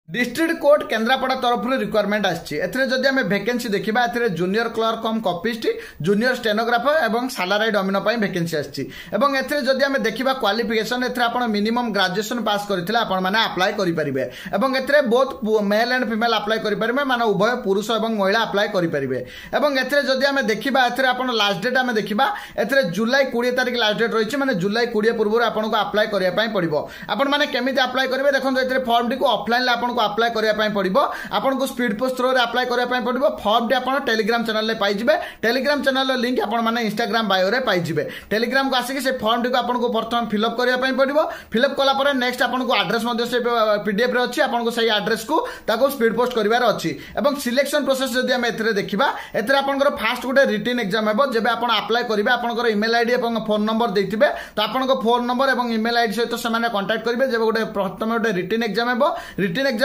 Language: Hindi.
डिस्ट्रिक्ट कोर्ट केन्द्रापड़ा तरफ रिक्वायरमेंट आसमें आम भैकेंसी देखा a junior clerk cum copyist junior stenographer और सालाराइड अमीन भैकेंसी आसमें आम देखा क्वालिफिकेशन आप मिनिमम ग्रेजुएशन पास करते अप्लाई करेंगे both male and female apply करेंगे मान उभय पुरुष और महिला अप्लाई करेंगे जदि आम देखा आप लास्ट डेट आम देखा ए जुलाई 20 तारिख लास्ट डेट रही है जुलाई 20 पूर्व आपको अप्लाई करने पड़ो आपण मैंने केमी अप्लाई करेंगे देखो फर्म टी ऑफलाइन अप्लाई करने पड़ो आपको स्पीड पोस्ट थ्रो अप्लाई करने पड़ो फर्म टी आप टेलीग्राम चैनल में पाइबे टेलीग्राम चैनल लिंक आप इंस्टाग्राम बायो रे पाइबे टेलीग्राम को आसिक से फर्म टी आपको प्रथम फिलअप करने पड़ो फिलअप कला नेक्स्ट आपको आड्रेस पीडीएफ अच्छी आपको सही आड्रेस को स्पीड पोस्ट करार अच्छी और सिलेक्शन प्रोसेस जब आम देखा एपर फास्ट गोटे रिटन एग्जाम हे जब आप अप्लाई करेंगे आपंकर इमेल आईडी और फोन नंबर देते तो आपंक फोन नंबर और इमेल आईडी सहित से कंटाक्ट करेंगे जब गोटे प्रथम गोटे रिटन एग्जाम हे रिटन एग्जाम